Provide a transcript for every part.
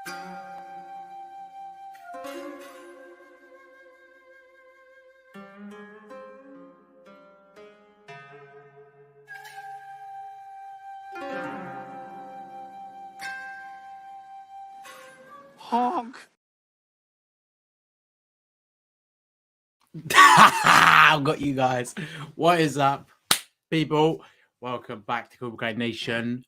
Honk. I've got you guys. What is up, people? Welcome back to Cobra Kai Nation.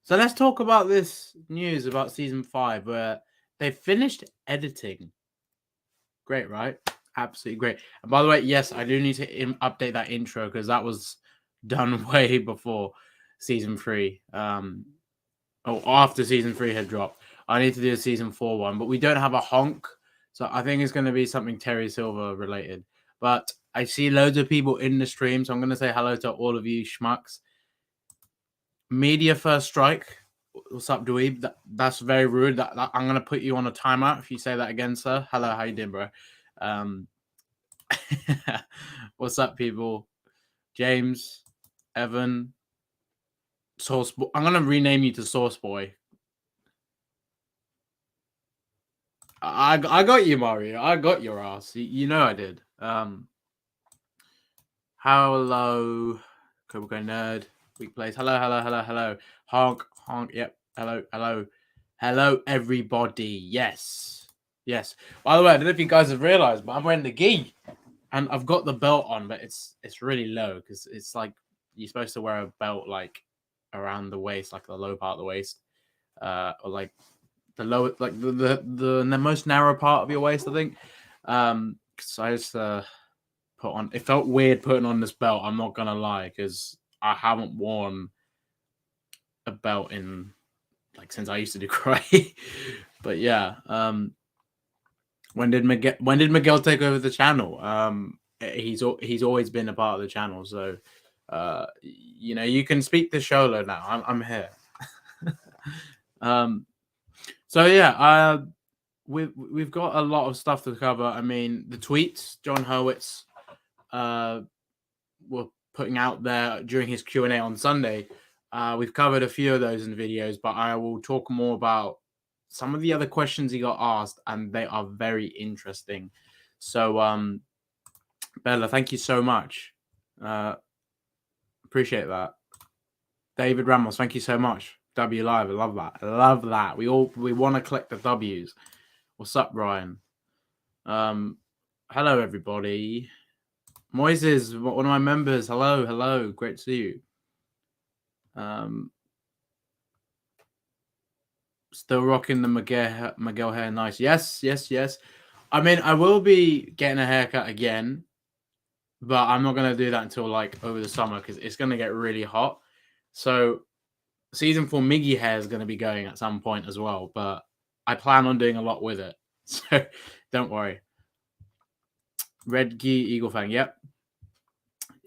So let's talk about this news about season 5 where they finished editing. Great, right? Absolutely great. And by the way, yes, I do need to update that intro because that was done way before season 3. After season 3 had dropped. I need to do a season 4 one, but we don't have a honk. So I think it's going to be something Terry Silver related. But I see loads of people in the stream, so I'm going to say hello to all of you schmucks. Media first strike. What's up, Dweeb? That's very rude. I'm going to put you on a timeout if you say that again, sir. Hello, how you doing, bro? What's up, people? James, Evan, Source. I'm going to rename you to Source Boy. I got you, Mario. I got your ass. You know I did. Hello, Cobra Kai Nerd. Weak Place. Hello. Honk. Yep. Hello, everybody. Yes. By the way, I don't know if you guys have realized, but I'm wearing the gi, and I've got the belt on, but it's really low because it's like you're supposed to wear a belt like around the waist, like the low part of the waist, or like the lower, like the most narrow part of your waist, I think. So I just put on. It felt weird putting on this belt. I'm not gonna lie, because I haven't worn a belt in like since I used to do karate. But yeah, when did Miguel take over the channel? He's always been a part of the channel, so you can speak to Sholo now. I'm here. So yeah, we've got a lot of stuff to cover. I mean, the tweets John Hurwitz were putting out there during his Q&A on Sunday. We've covered a few of those in videos, but I will talk more about some of the other questions he got asked, and they are very interesting. So, Bella, thank you so much. Appreciate that. David Ramos, thank you so much. W Live, I love that. We want to collect the W's. What's up, Brian? Hello, everybody. Moises, one of my members. Hello. Great to see you. Still rocking the Miguel hair. Nice. Yes. I mean, I will be getting a haircut again, but I'm not going to do that until like over the summer because it's going to get really hot. So season 4 Miggy hair is going to be going at some point as well, but I plan on doing a lot with it. So don't worry. Red Gi Eagle Fang. Yep.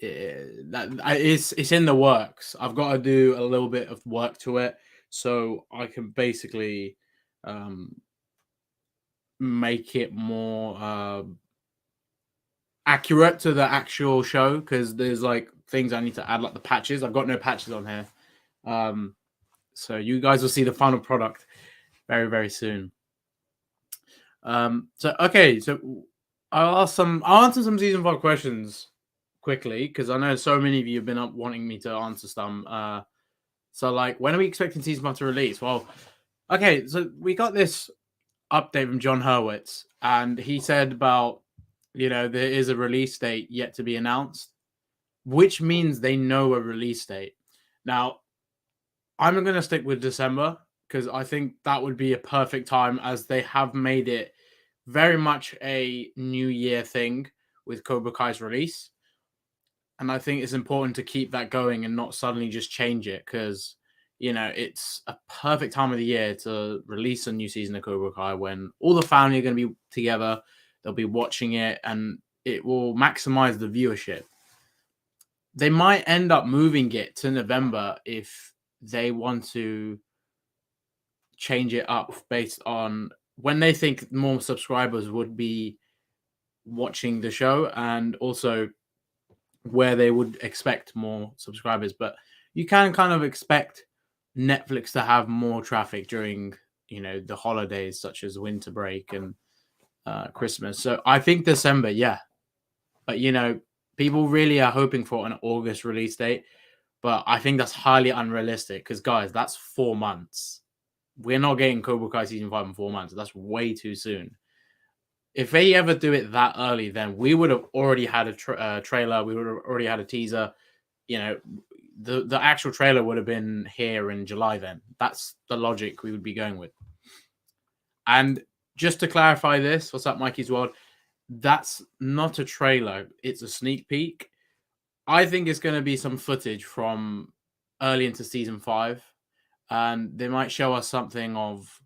It's in the works. I've got to do a little bit of work to it so I can basically make it more accurate to the actual show, because there's like things I need to add, like the patches. I've got no patches on here. So you guys will see the final product very, very soon. So I'll answer some season 5 questions quickly, because I know so many of you have been up wanting me to answer some. So like, when are we expecting season 5 to release? Well, okay, so we got this update from John Hurwitz, and he said about, there is a release date yet to be announced, which means they know a release date. Now, I'm going to stick with December because I think that would be a perfect time, as they have made it very much a New Year thing with Cobra Kai's release. And I think it's important to keep that going and not suddenly just change it, because, it's a perfect time of the year to release a new season of Cobra Kai when all the family are going to be together. They'll be watching it, and it will maximize the viewership. They might end up moving it to November if they want to change it up based on when they think more subscribers would be watching the show, and also where they would expect more subscribers. But you can kind of expect Netflix to have more traffic during the holidays such as winter break and Christmas. So I think December, yeah. But people really are hoping for an August release date. But I think that's highly unrealistic because, guys, that's 4 months. We're not getting Cobra Kai season 5 in 4 months. That's way too soon. If they ever do it that early, then we would have already had a trailer. We would have already had a teaser. The actual trailer would have been here in July then. That's the logic we would be going with. And just to clarify this, what's up, Mikey's World? That's not a trailer. It's a sneak peek. I think it's going to be some footage from early into season 5. And they might show us something of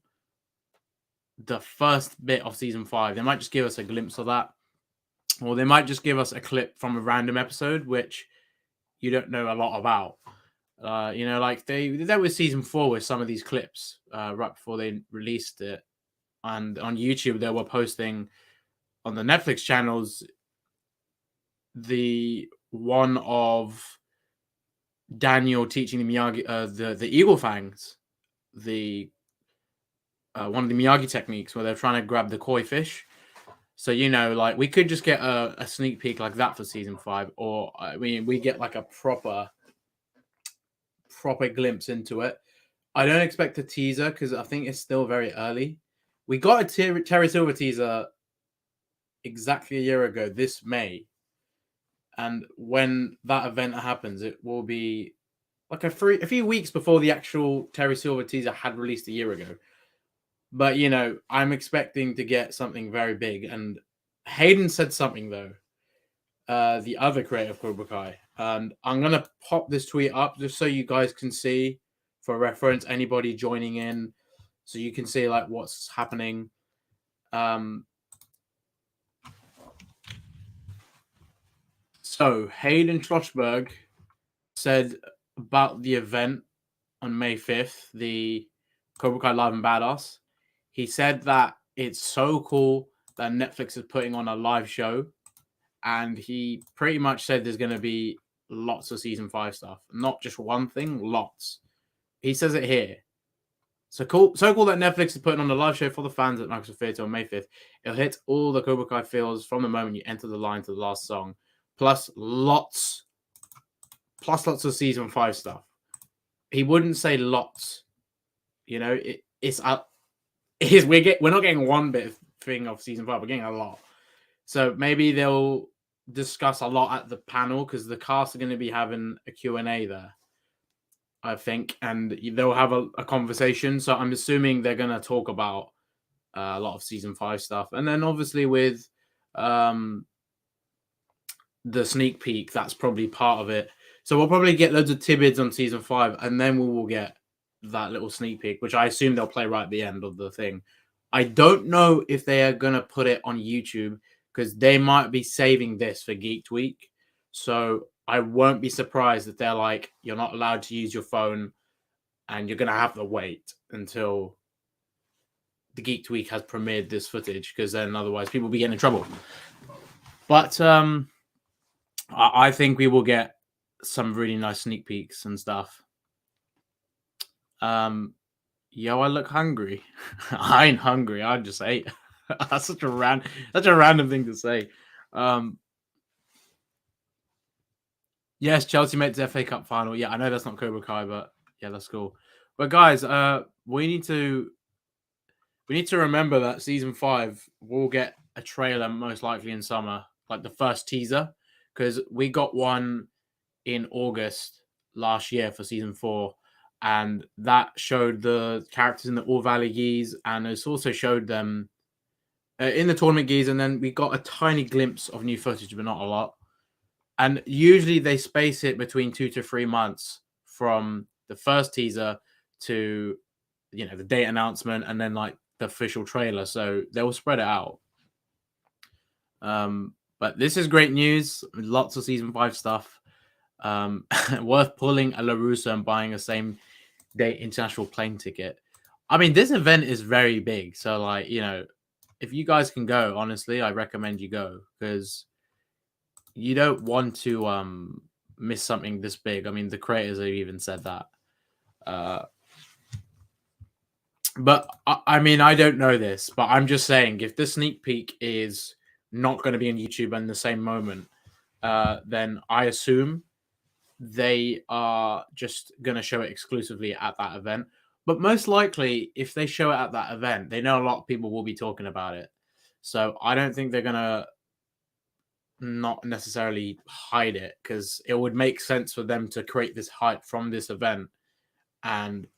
the first bit of season 5. They might just give us a glimpse of that. Or they might just give us a clip from a random episode, which you don't know a lot about. Like they did that with season 4 with some of these clips right before they released it. And on YouTube, they were posting on the Netflix channels the one of Daniel teaching the Miyagi, the eagle fangs, the one of the Miyagi techniques where they're trying to grab the koi fish. So like we could just get a sneak peek like that for season 5, or we get like a proper glimpse into it. I don't expect a teaser because I think it's still very early. We got a Terry Silver teaser exactly a year ago this May. And when that event happens, it will be like a few weeks before the actual Terry Silver teaser had released a year ago. But, I'm expecting to get something very big. And Hayden said something, though, the other creator of Cobra Kai. And I'm going to pop this tweet up just so you guys can see, for reference, anybody joining in, so you can see like what's happening. So Hayden Schlossberg said about the event on May 5th, the Cobra Kai Live and Badass. He said that it's so cool that Netflix is putting on a live show. And he pretty much said there's going to be lots of season 5 stuff. Not just one thing, lots. He says it here. So cool that Netflix is putting on a live show for the fans at Microsoft Theatre on May 5th. It'll hit all the Cobra Kai feels from the moment you enter the line to the last song. Plus lots of season 5 stuff. He wouldn't say lots. We're not getting one bit of thing of season 5. We're getting a lot. So maybe they'll discuss a lot at the panel because the cast are going to be having a Q&A there, I think, and they'll have a conversation. So I'm assuming they're going to talk about a lot of season 5 stuff. And then obviously with the sneak peek, that's probably part of it. So we'll probably get loads of tidbits on season 5, and then we will get that little sneak peek, which I assume they'll play right at the end of the thing. I don't know if they are going to put it on YouTube because they might be saving this for Geek Week. So I won't be surprised if they're like, you're not allowed to use your phone and you're going to have to wait until the Geek Week has premiered this footage, because then otherwise people will be getting in trouble. But I think we will get some really nice sneak peeks and stuff. Yo, I look hungry. I ain't hungry. I just ate. That's such a random thing to say. Yes, Chelsea made the FA Cup final. Yeah, I know that's not Cobra Kai, but yeah, that's cool. But guys, we need to remember that season 5 will get a trailer most likely in summer, like the first teaser, because we got one in August last year for season 4. And that showed the characters in the All Valley Geese, and it's also showed them in the tournament Geese. And then we got a tiny glimpse of new footage, but not a lot. And usually they space it between 2 to 3 months from the first teaser to, the date announcement and then like the official trailer. So they will spread it out. But this is great news. Lots of season 5 stuff. Worth pulling a LaRusso and buying a same day international plane ticket. I mean, this event is very big. So like, if you guys can go, honestly, I recommend you go, because you don't want to miss something this big. I mean, the creators have even said that. But I mean, I don't know this, but I'm just saying, if the sneak peek is not going to be on YouTube in the same moment, then I assume they are just going to show it exclusively at that event. But most likely, if they show it at that event, they know a lot of people will be talking about it. So I don't think they're going to not necessarily hide it, because it would make sense for them to create this hype from this event and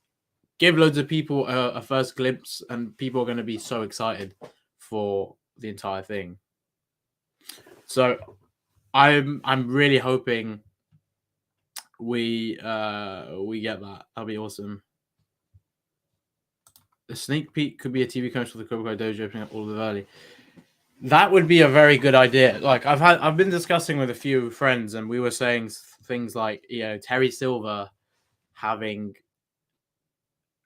give loads of people a first glimpse, and people are going to be so excited for the entire thing. So I'm really hoping we get that. That'll be awesome. The sneak peek could be a TV commercial for the Cobra Kai Dojo opening up all of early. That would be a very good idea. Like I've been discussing with a few friends, and we were saying things like, Terry Silver having,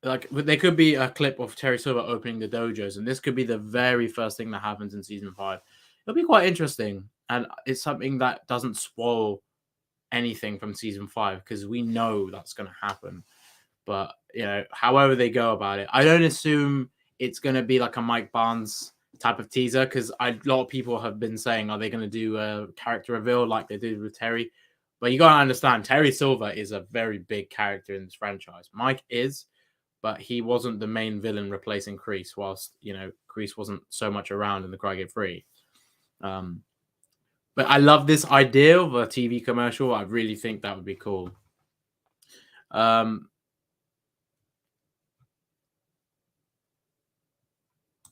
like, there could be a clip of Terry Silver opening the dojos, and this could be the very first thing that happens in season 5. It'll be quite interesting, and it's something that doesn't spoil anything from season 5, because we know that's going to happen. But however they go about it, I don't assume it's going to be like a Mike Barnes type of teaser, because a lot of people have been saying, are they going to do a character reveal like they did with Terry? But you got to understand, Terry Silver is a very big character in this franchise. Mike is, but he wasn't the main villain replacing Kreese, whilst, Kreese wasn't so much around in the Cry 3. But I love this idea of a TV commercial. I really think that would be cool.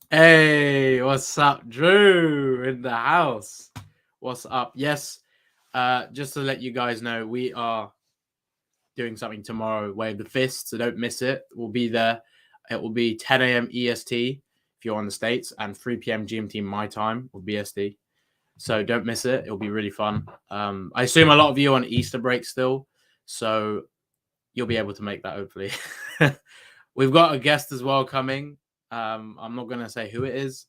Hey, what's up, Drew in the house? What's up? Yes, just to let you guys know, we are doing something tomorrow, Wave the Fist, so don't miss it. We'll be there. It will be 10 a.m. EST if you're on the States, and 3 p.m. GMT my time or BST. So don't miss it. It'll be really fun. I assume a lot of you are on Easter break still, so you'll be able to make that, hopefully. We've got a guest as well coming. I'm not going to say who it is,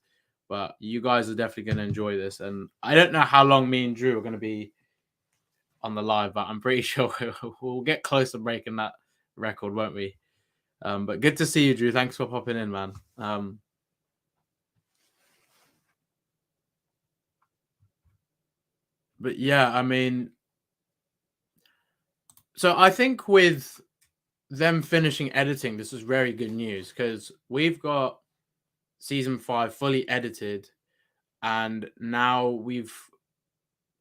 but you guys are definitely going to enjoy this. And I don't know how long me and Drew are going to be on the live, but I'm pretty sure we'll get close to breaking that record, won't we? But good to see you, Drew. Thanks for popping in, man. But yeah, I mean, so I think with them finishing editing, this is very good news, because we've got season 5 fully edited, and now we've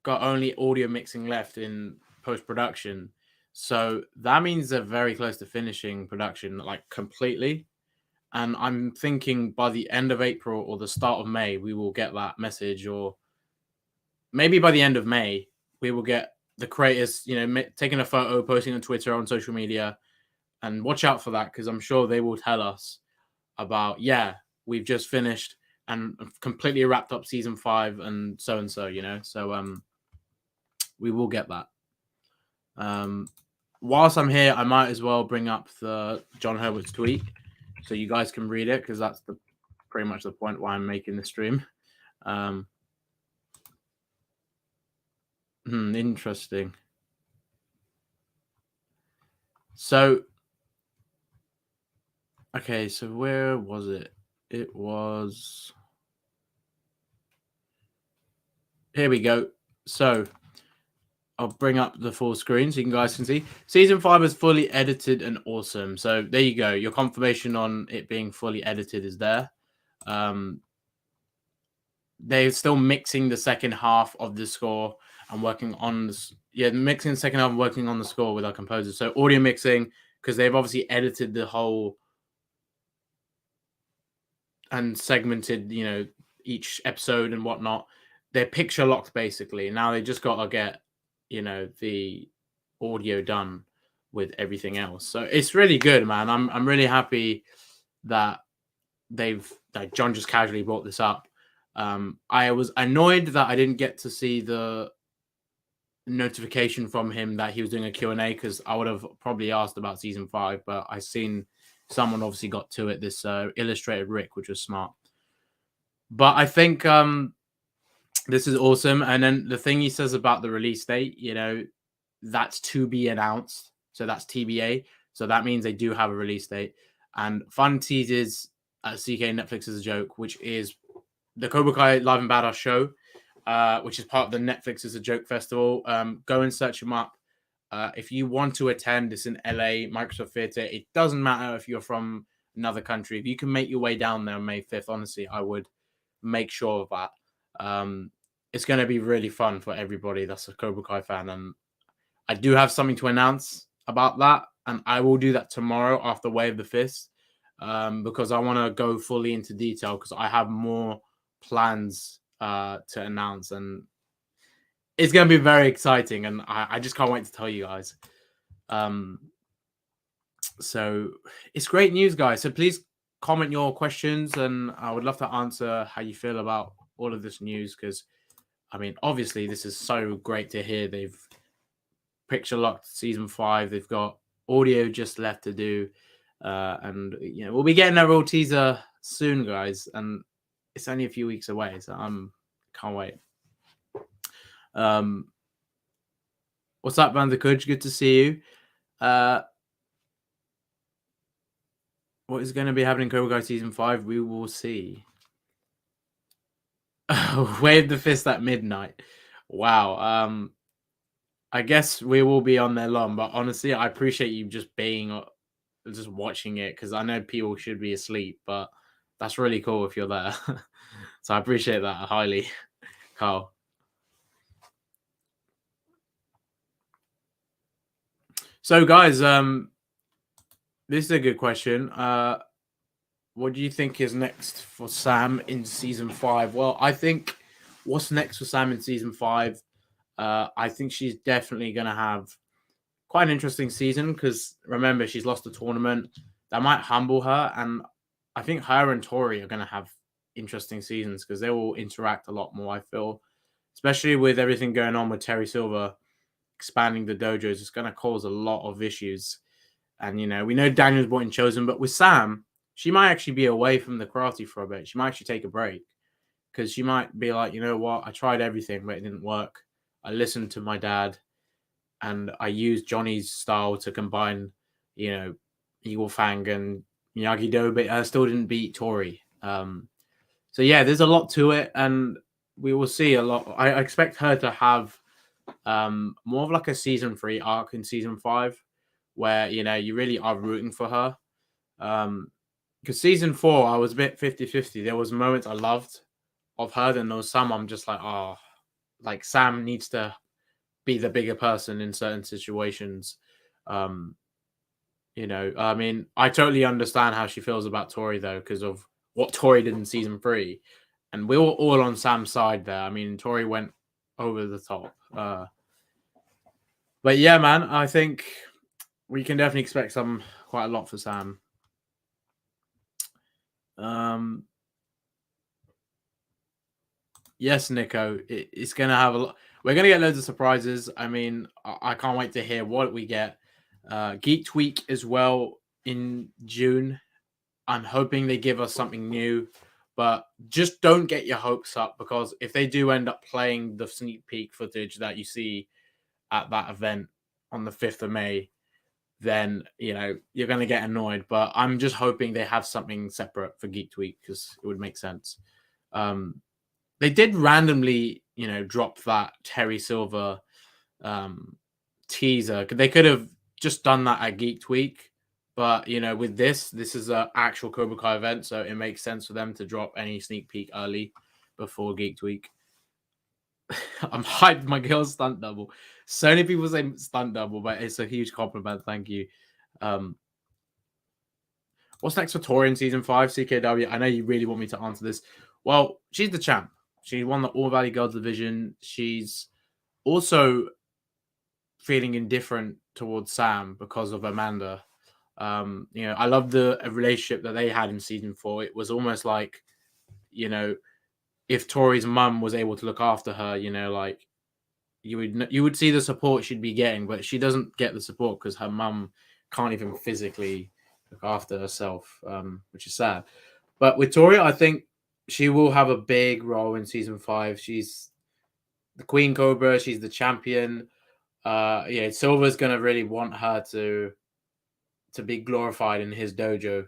got only audio mixing left in post-production. So that means they're very close to finishing production, like, completely. And I'm thinking by the end of April or the start of May, we will get that message, or maybe by the end of May, we will get the creators, taking a photo, posting on Twitter, on social media, and watch out for that, because I'm sure they will tell us about, we've just finished and completely wrapped up season 5 and so. So we will get that. Whilst I'm here, I might as well bring up the John Herbert's tweet so you guys can read it, because that's pretty much the point why I'm making the stream. Interesting. So, okay, so where was it? It was... Here we go. So, I'll bring up the full screen so you guys can see. Season 5 is fully edited and awesome. So, there you go. Your confirmation on it being fully edited is there. They're still mixing the second half of the score and working on this. Yeah, mixing the second half and working on the score with our composers. So audio mixing, because they've obviously edited the whole and segmented, each episode and whatnot. They're picture locked, basically. Now they just got to get, the audio done with everything else. So it's really good, man. I'm really happy that John just casually brought this up. I was annoyed that I didn't get to see the notification from him that he was doing a Q&A, because I would have probably asked about season 5, but I seen someone obviously got to it, this Illustrated Rick, which was smart. But I think this is awesome. And then the thing he says about the release date, that's to be announced. So that's TBA. So that means they do have a release date. and fun teases at CK Netflix is a joke, which is the Cobra Kai Live and Badass show, which is part of the Netflix is a Joke Festival. Go and search them up. If you want to attend, it's in LA, Microsoft Theatre. It doesn't matter if you're from another country. If you can make your way down there on May 5th, honestly, I would make sure of that. It's going to be really fun for everybody that's a Cobra Kai fan. And I do have something to announce about that. And I will do that tomorrow after Way of the Fist, because I want to go fully into detail because I have more plans to announce. And it's going to be very exciting. And I just can't wait to tell you guys. So it's great news, guys. So please comment your questions, and I would love to answer how you feel about all of this news. Because, I mean, obviously, this is so great to hear. They've picture locked season 5. They've got audio just left to do, and we'll be getting a real teaser soon, guys. And it's only a few weeks away, so can't wait. What's up, Van the Coach? Good to see you. What is going to be happening in Cobra Kai season 5? We will see. Wave the Fist at midnight. Wow. I guess we will be on there long, but honestly, I appreciate you just watching it, because I know people should be asleep, but that's really cool if you're there. So I appreciate that highly, Carl. So, guys, this is a good question. What do you think is next for Sam in season 5? Well, I think what's next for Sam in season 5, I think she's definitely going to have quite an interesting season, because remember, she's lost a tournament. That might humble her, and I think her and Tori are going to have interesting seasons because they will interact a lot more, I feel, especially with everything going on with Terry Silver expanding the dojos. It's going to cause a lot of issues. And, we know Daniel's brought in Chosen, but with Sam, she might actually be away from the karate for a bit. She might actually take a break, because she might be like, you know what? I tried everything, but it didn't work. I listened to my dad, and I used Johnny's style to combine, Eagle Fang and Miyagi-Do, but I still didn't beat Tori. So, yeah, there's a lot to it, and we will see a lot. I expect her to have more of like a season 3 arc in season 5, where, you really are rooting for her. Because season 4, I was a bit 50-50. There was moments I loved of her, then there was some I'm just like, oh, like Sam needs to be the bigger person in certain situations. I mean, I totally understand how she feels about Tori, though, because of what Tori did in season 3. And we were all on Sam's side there. I mean, Tori went over the top. But yeah, man, I think we can definitely expect quite a lot for Sam. Yes, Nico, it's going to have a lot. We're going to get loads of surprises. I mean, I can't wait to hear what we get. Geek Week as well in June. I'm hoping they give us something new, but just don't get your hopes up, because if they do end up playing the sneak peek footage that you see at that event on the 5th of May, then, you're going to get annoyed. But I'm just hoping they have something separate for Geek Week, because it would make sense. They did randomly, drop that Terry Silver teaser. They could have just done that at Geek Week, but with this is an actual Cobra Kai event, so it makes sense for them to drop any sneak peek early before Geek Week. I'm hyped. My girl's stunt double. So many people say stunt double, but it's a huge compliment. Thank you. What's next for Tori in season 5? CKW. I know you really want me to answer this. Well, she's the champ. She won the All Valley Girls division. She's also feeling indifferent towards Sam because of Amanda. I love the relationship that they had in season 4. It was almost like, if Tori's mum was able to look after her, like you would see the support she'd be getting, but she doesn't get the support because her mum can't even physically look after herself, which is sad. But with Tori, I think she will have a big role in season 5. She's the Queen Cobra. She's the champion. Silver's gonna really want her to be glorified in his dojo.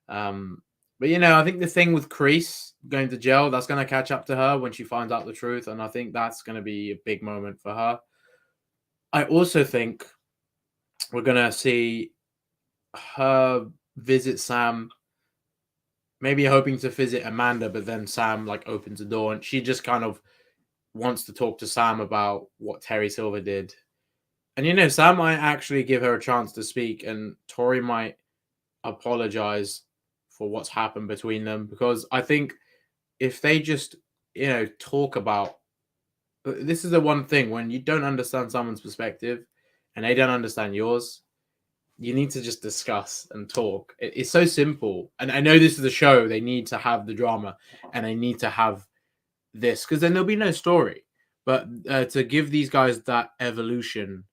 But I think the thing with Kreese going to jail, that's going to catch up to her when she finds out the truth, and I think that's going to be a big moment for her. I also think we're going to see her visit Sam, maybe hoping to visit Amanda, but then Sam opens the door and she just kind of wants to talk to Sam about what Terry Silver did. And Sam might actually give her a chance to speak, and Tori might apologize for what's happened between them, because I think if they just talk about, this is the one thing, when you don't understand someone's perspective and they don't understand yours, you need to just discuss and talk. It's so simple. And I know this is a show, they need to have the drama and they need to have this, because then there'll be no story. But to give these guys that evolution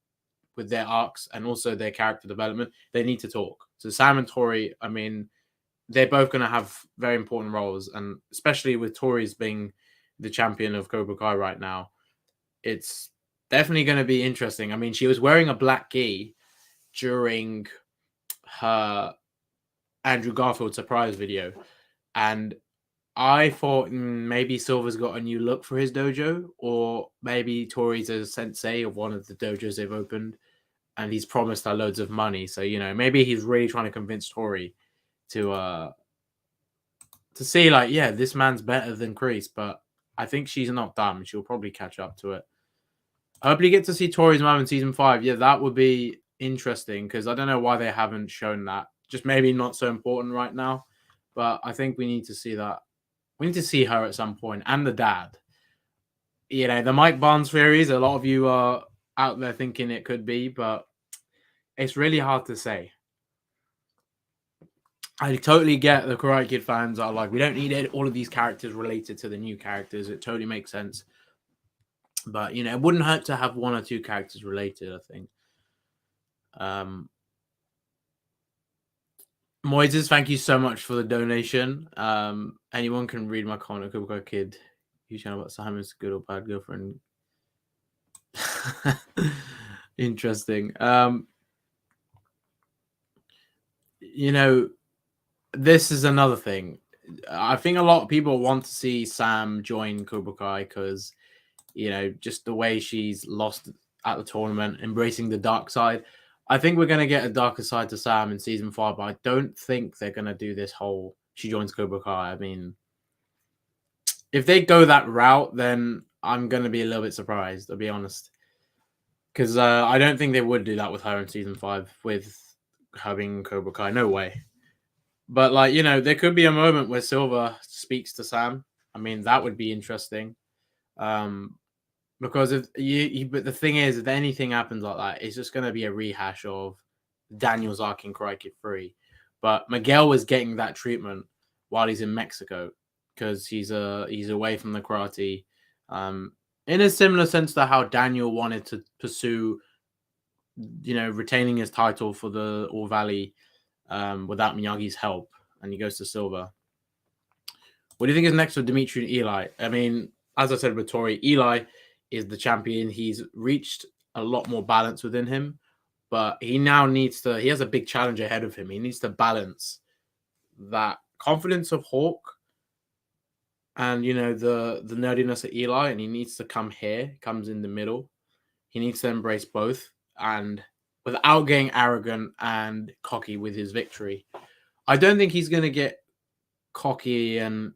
with their arcs and also their character development, they need to talk. So Sam and Tori, I mean, they're both going to have very important roles, and especially with Tori's being the champion of Cobra Kai right now, it's definitely going to be interesting. I mean, she was wearing a black gi during her Andrew Garfield surprise video, and I thought maybe Silver's got a new look for his dojo, or maybe Tori's a sensei of one of the dojos they've opened, and he's promised her loads of money. So maybe he's really trying to convince Tori to see this man's better than Kreese. But I think she's not dumb. She'll probably catch up to it. I hope you get to see Tori's mom in season 5. Yeah, that would be interesting, because I don't know why they haven't shown that. Just maybe not so important right now. But I think we need to see that. We need to see her at some point, and the dad. The Mike Barnes theories, a lot of you are out there thinking it could be, but it's really hard to say. I totally get the Karate Kid fans are like, we don't need all of these characters related to the new characters. It totally makes sense. But, it wouldn't hurt to have one or two characters related, I think. Moises, thank you so much for the donation. Anyone can read my comment, Cobra Kai Kid. You channel about Simon's good or bad girlfriend. Interesting. This is another thing. I think a lot of people want to see Sam join Cobra Kai because, just the way she's lost at the tournament, embracing the dark side. I think we're going to get a darker side to Sam in season 5, but I don't think they're going to do this whole she joins Cobra Kai. I mean, if they go that route, then I'm going to be a little bit surprised, I'll be honest. Because I don't think they would do that with her in season 5 with having Cobra Kai. No way. But, there could be a moment where Silver speaks to Sam. I mean, that would be interesting. Because but the thing is, if anything happens like that, it's just going to be a rehash of Daniel's arc in Karate Kid 3. But Miguel was getting that treatment while he's in Mexico, because he's away from the karate. In a similar sense to how Daniel wanted to pursue, retaining his title for the All Valley without Miyagi's help, and he goes to Silver. What do you think is next for Dimitri and Eli? I mean, as I said with Tori, Eli is the champion. He's reached a lot more balance within him, but he now needs to, he has a big challenge ahead of him. He needs to balance that confidence of Hawk and, the nerdiness of Eli, and he needs to comes in the middle. He needs to embrace both, and without getting arrogant and cocky with his victory. I don't think he's going to get cocky and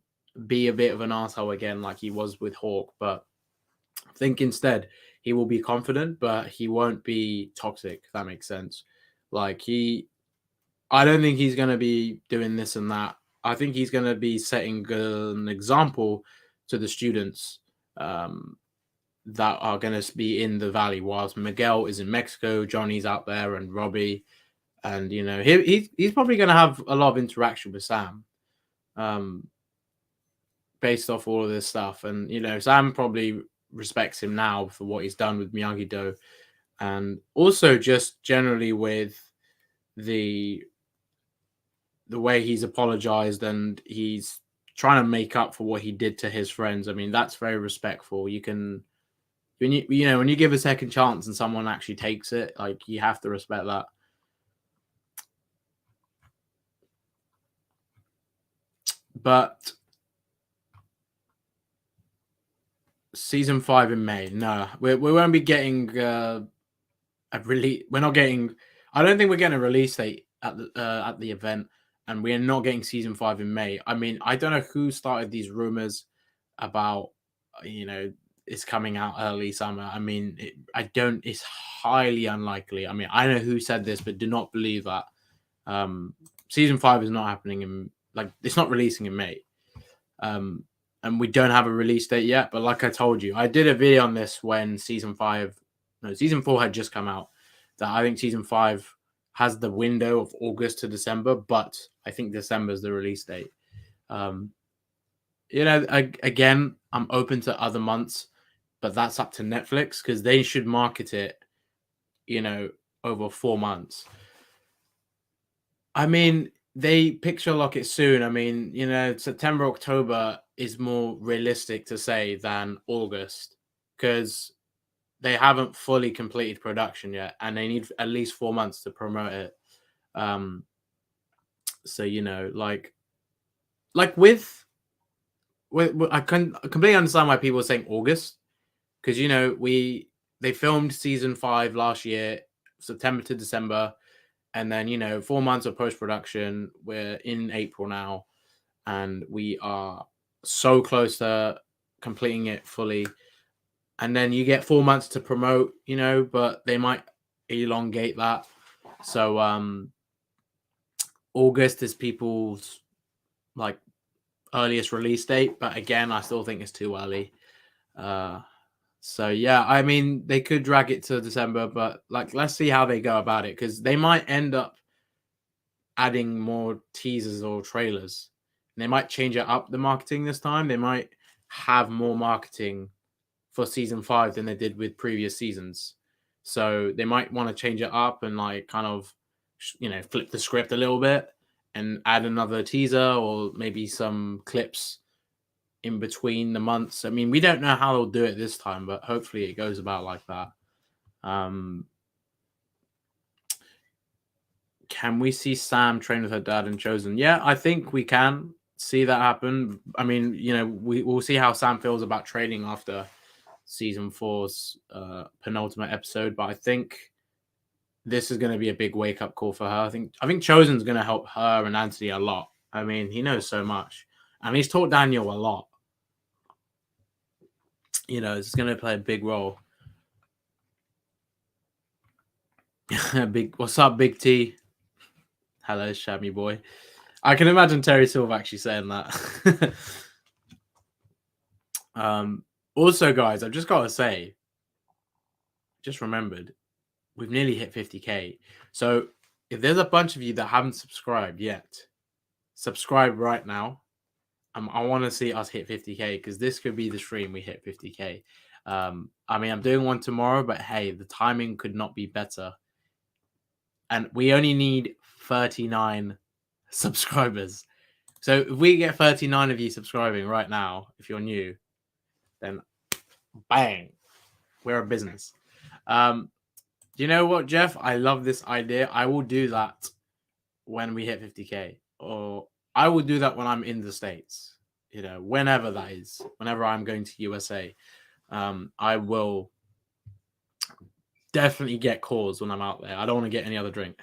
be a bit of an asshole again like he was with Hawk, but I think instead he will be confident, but he won't be toxic, if that makes sense. I don't think he's going to be doing this and that. I think he's going to be setting an example to the students that are going to be in the Valley, whilst Miguel is in Mexico, Johnny's out there, and Robbie. And, he's probably going to have a lot of interaction with Sam based off all of this stuff. And, Sam probably respects him now for what he's done with Miyagi-Do, and also just generally with the way he's apologized and he's trying to make up for what he did to his friends. I mean, that's very respectful. You can, when you give a second chance and someone actually takes it, you have to respect that. But season 5 in May. No, we won't be getting a release. We're not getting. I don't think we're getting a release date at the event, and we're not getting season 5 in May. I mean, I don't know who started these rumors about it's coming out early summer. I mean, I don't. It's highly unlikely. I mean, I know who said this, but do not believe that. Season 5 is not happening in it's not releasing in May. And we don't have a release date yet. But like I told you, I did a video on this when season 4 had just come out. That I think season 5 has the window of August to December, but I think December is the release date. Again, I'm open to other months, but that's up to Netflix because they should market it, over 4 months. I mean, they picture lock it soon. I mean, September, October is more realistic to say than August because they haven't fully completed production yet, and they need at least 4 months to promote it. So with I completely understand why people are saying August because they filmed season 5 last year, September to December. And then, 4 months of post-production. We're in April now, and we are so close to completing it fully. And then you get 4 months to promote, but they might elongate that. So August is people's earliest release date. But again, I still think it's too early. So yeah, I mean, they could drag it to December, but let's see how they go about it because they might end up adding more teasers or trailers. And they might change it up the marketing this time. They might have more marketing for season 5 than they did with previous seasons. So they might want to change it up and kind of flip the script a little bit and add another teaser or maybe some clips in between the months. I mean, we don't know how they'll do it this time, but hopefully it goes about like that. Can we see Sam train with her dad in Chosen? Yeah, I think we can see that happen. I mean, we'll see how Sam feels about training after season 4's penultimate episode, but I think this is going to be a big wake-up call for her. I think Chosen's going to help her and Anthony a lot. I mean, he knows so much, and he's taught Daniel a lot. It's going to play a big role. What's up, Big T? Hello, Shabby boy. I can imagine Terry Silver actually saying that. Also, guys, I've just got to say, just remembered, we've nearly hit 50K. So if there's a bunch of you that haven't subscribed yet, subscribe right now. I want to see us hit 50K because this could be the stream we hit 50K. I mean, I'm doing one tomorrow, but hey, the timing could not be better. And we only need 39 subscribers. So if we get 39 of you subscribing right now, if you're new, then bang, we're a business. You know what, Jeff? I love this idea. I will do that when we hit 50K, or I will do that when I'm in the States. Whenever that is, whenever I'm going to USA, I will definitely get calls when I'm out there. I don't want to get any other drink.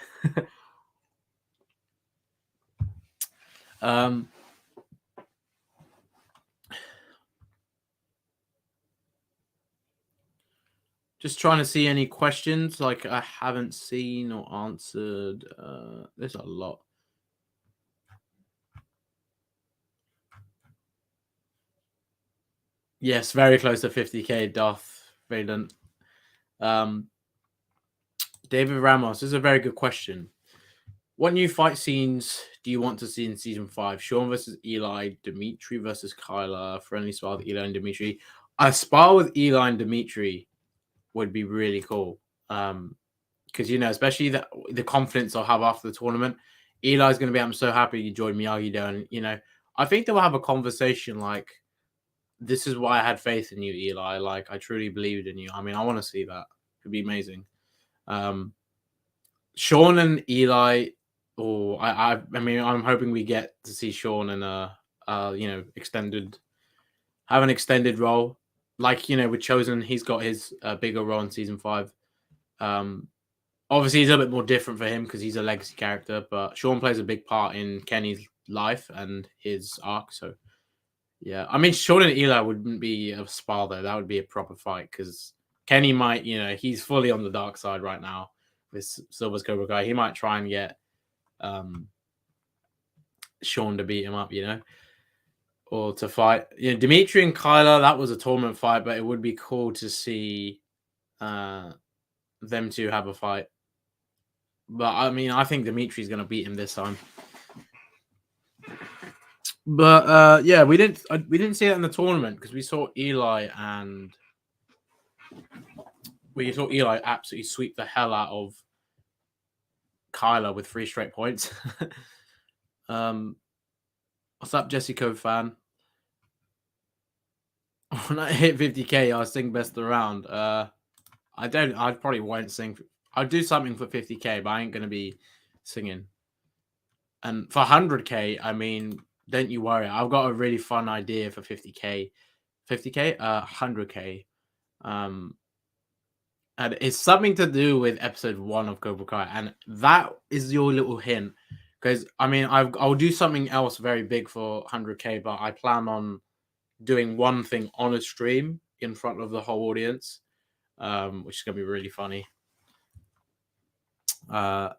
Just trying to see any questions I haven't seen or answered. There's a lot. Yes, very close to 50K, Darth Vaden. David Ramos, this is a very good question. What new fight scenes do you want to see in season 5? Sean versus Eli, Dimitri versus Kyla, friendly spar with Eli and Dimitri. A spar with Eli and Dimitri would be really cool. Because, especially the confidence I'll have after the tournament. Eli's going to be, I'm so happy you joined Miyagi-Do. And, I think they'll have a conversation this is why I had faith in you, Eli. I truly believed in you. I mean, I want to see that. It'd be amazing. Sean and Eli, I mean, I'm hoping we get to see Sean in a have an extended role. Like, with Chosen, he's got his bigger role in season 5. Obviously, he's a bit more different for him because he's a legacy character, but Sean plays a big part in Kenny's life and his arc. So, yeah. I mean, Sean and Eli wouldn't be a spar, though. That would be a proper fight because Kenny might, he's fully on the dark side right now with Silver's Cobra Kai. He might try and get Sean to beat him up, or to fight. Dimitri and Kyla, that was a tournament fight, but it would be cool to see them two have a fight. But I mean, I think Dimitri's going to beat him this time. But yeah, we didn't see that in the tournament because we saw Eli absolutely sweep the hell out of Kyla with 3 straight points. What's up, Jesse Cove fan? When I hit 50k, I'll sing best around. I probably won't sing. I'll do something for 50k, but I ain't gonna be singing. And for 100k, I mean, don't you worry. I've got a really fun idea for 50k. 50k, 100k. And it's something to do with episode 1 of Cobra Kai, and that is your little hint. Because I mean, I'll do something else very big for 100k, but I plan on doing one thing on a stream in front of the whole audience, which is gonna be really funny. Do I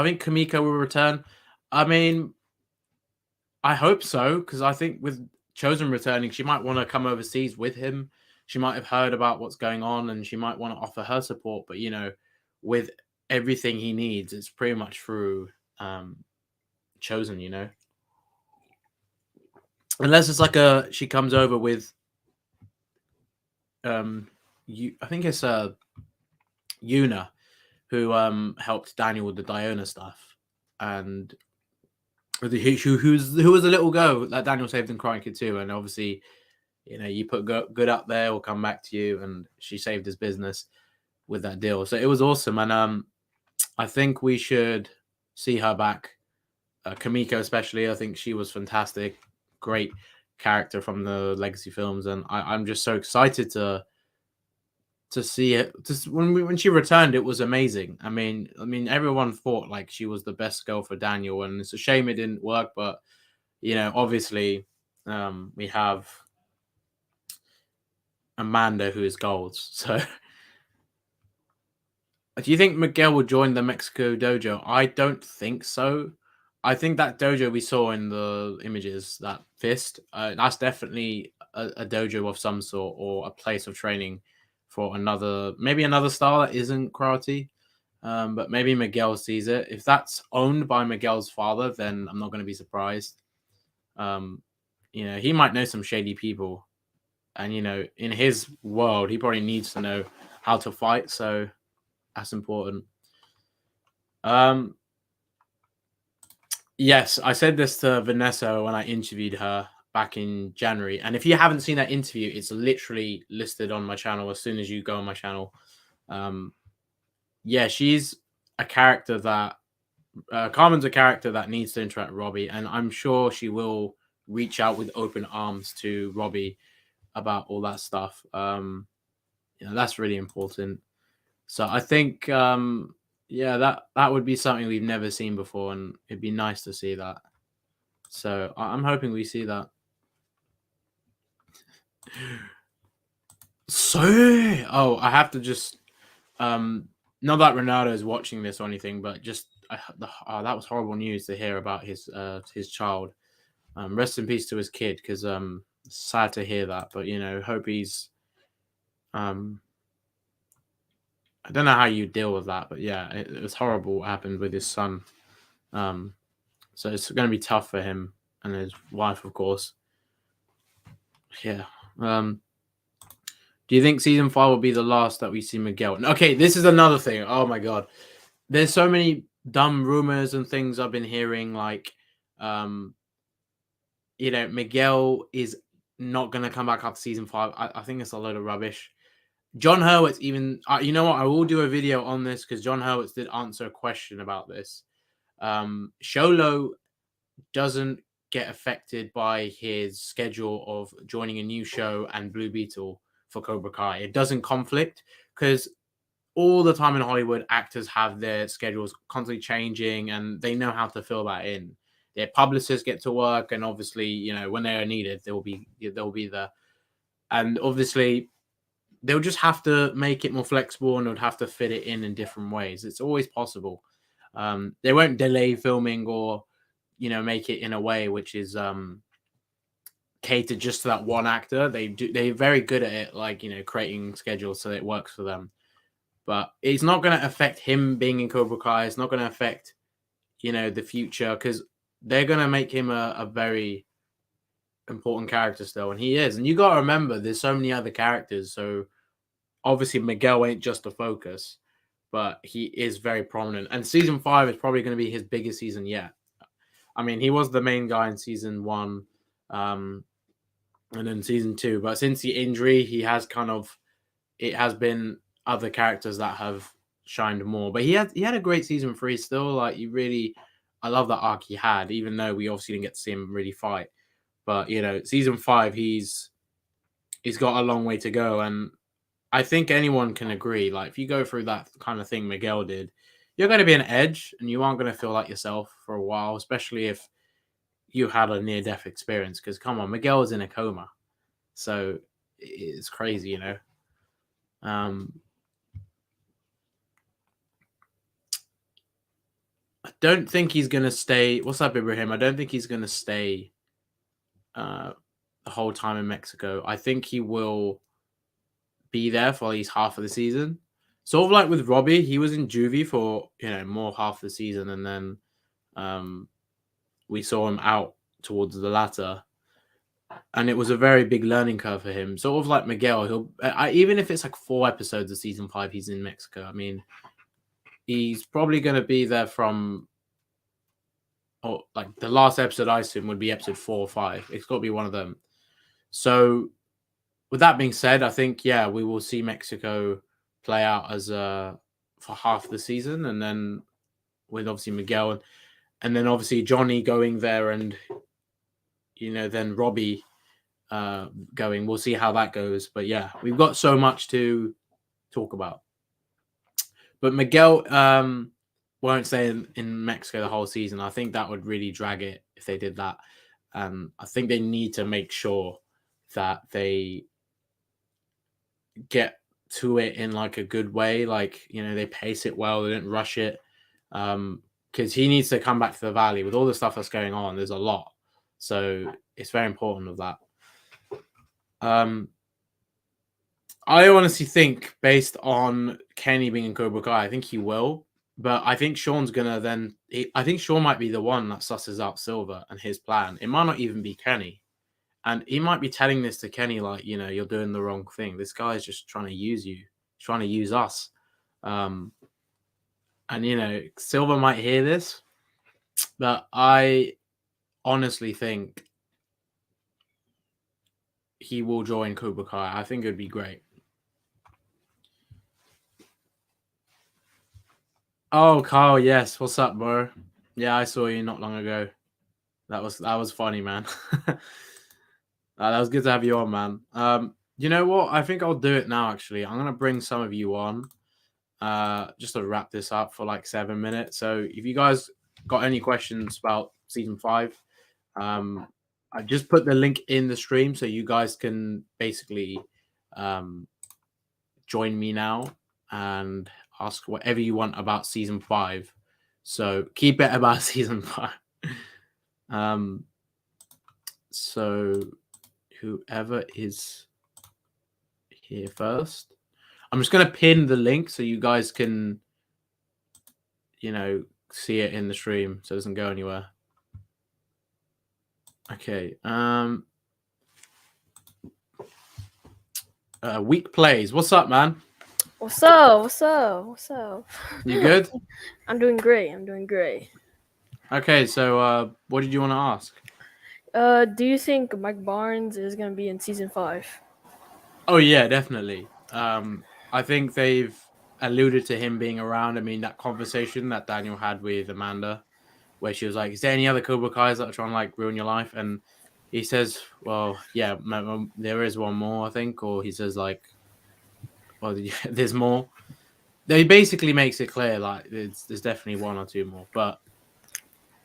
think Kamiko will return? I mean, I hope so, because I think with Chosen returning, she might want to come overseas with him. She might have heard about what's going on, and she might want to offer her support. But with everything he needs, it's pretty much through Chosen. Unless it's like she comes over with I think it's Yuna, who helped Daniel with the Diona stuff, and who was a little girl that Daniel saved in Crying Kid 2, and obviously, you put good up there, will come back to you, and she saved his business with that deal. So it was awesome, and I think we should see her back. Kamiko especially, I think she was fantastic, great character from the Legacy films, and I'm just so excited to see it. Just when she returned, it was amazing. I mean, everyone thought like she was the best girl for Daniel, and it's a shame it didn't work. But obviously, we have Amanda who is gold. So, do you think Miguel will join the Mexico dojo? I don't think so. I think that dojo we saw in the images, that fist, that's definitely a dojo of some sort, or a place of training for maybe another style that isn't karate. But maybe Miguel sees it. If that's owned by Miguel's father, then I'm not going to be surprised. He might know some shady people, and in his world, he probably needs to know how to fight. So that's important. Yes, I said this to Vanessa when I interviewed her back in January. And if you haven't seen that interview, it's literally listed on my channel as soon as you go on my channel. Yeah, she's a character that Carmen's a character that needs to interact with Robbie, and I'm sure she will reach out with open arms to Robbie about all that stuff. That's really important. So I think yeah, that would be something we've never seen before, and it'd be nice to see that. So I'm hoping we see that. So, I have to just not that Ronaldo is watching this or anything, but just that was horrible news to hear about his child. Rest in peace to his kid, because sad to hear that. But hope he's I don't know how you deal with that, but yeah, it was horrible what happened with his son. So it's going to be tough for him and his wife, of course. Yeah. Do you think season 5 will be the last that we see Miguel? Okay, this is another thing. Oh my god, there's so many dumb rumors and things I've been hearing. Like, Miguel is not going to come back after season 5. I think it's a load of rubbish. John Hurwitz even, you know what? I will do a video on this because John Hurwitz did answer a question about this. Sholo doesn't get affected by his schedule of joining a new show and Blue Beetle for Cobra Kai. It doesn't conflict because all the time in Hollywood, actors have their schedules constantly changing and they know how to fill that in. Their publicists get to work, and obviously, you know, when they are needed, they'll be there. And obviously, they'll just have to make it more flexible and they'll have to fit it in different ways. It's always possible. They won't delay filming or, you know, make it in a way which is catered just to that one actor. They're very good at it, like, you know, creating schedules so that it works for them. But it's not going to affect him being in Cobra Kai. It's not going to affect, you know, the future, because they're going to make him a very important character still, and he is. And you got to remember, there's so many other characters. So obviously Miguel ain't just a focus, but he is very prominent. And season 5 is probably going to be his biggest season yet. I mean, he was the main guy in season 1, and then season 2. But since the injury, it has been other characters that have shined more. But he had a great season 3 still. Like, I love that arc he had, even though we obviously didn't get to see him really fight. But, you know, season 5, he's got a long way to go. And I think anyone can agree, like, if you go through that kind of thing Miguel did, you're going to be an edge and you aren't going to feel like yourself for a while, especially if you had a near-death experience. Because, come on, Miguel was in a coma. So it's crazy, you know. I don't think he's going to stay. What's up, Ibrahim? I don't think he's going to stay the whole time in Mexico. I think he will be there for at least half of the season. Sort of like with Robbie, he was in juvie for, you know, more half the season, and then we saw him out towards the latter, and it was a very big learning curve for him. Sort of like Miguel, even if it's like 4 episodes of season 5, he's in Mexico. I mean, he's probably going to be there from, like, the last episode I assume would be episode 4 or 5. It's got to be one of them. So with that being said, I think, yeah, we will see Mexico play out as for half the season, and then with obviously Miguel and then obviously Johnny going there, and, you know, then Robbie going. We'll see how that goes. But yeah, we've got so much to talk about. But Miguel won't stay in Mexico the whole season. I think that would really drag it if they did that. I think they need to make sure that they get to it in like a good way. Like, you know, they pace it well. They don't rush it. Because he needs to come back to the Valley with all the stuff that's going on. There's a lot. So it's very important of that. I honestly think, based on Kenny being in Cobra Kai, I think he will. But I think Sean's going to I think Sean might be the one that susses out Silver and his plan. It might not even be Kenny. And he might be telling this to Kenny, like, you know, you're doing the wrong thing. This guy's just trying to use you. He's trying to use us. And, you know, Silver might hear this. But I honestly think he will join Cobra Kai. I think it would be great. Oh, Carl, yes. What's up, bro? Yeah, I saw you not long ago. That was funny, man. That was good to have you on, man. You know what? I think I'll do it now, actually. I'm going to bring some of you on just to wrap this up for like 7 minutes. So if you guys got any questions about season 5, I just put the link in the stream so you guys can basically join me now and ask whatever you want about season 5. So keep it about season 5. So whoever is here first, I'm just going to pin the link so you guys can, you know, see it in the stream so it doesn't go anywhere. Okay. Weak plays. What's up, man? What's up? What's up? What's up? You good? I'm doing great. I'm doing great. Okay, so what did you want to ask? Do you think Mike Barnes is gonna be in season 5? Oh yeah, definitely. I think they've alluded to him being around. I mean, that conversation that Daniel had with Amanda, where she was like, "Is there any other Cobra Kai's that are trying to like ruin your life?" And he says, "Well, yeah, there is one more, I think." Or he says like, "Well, there's more." They basically makes it clear like there's definitely one or two more, but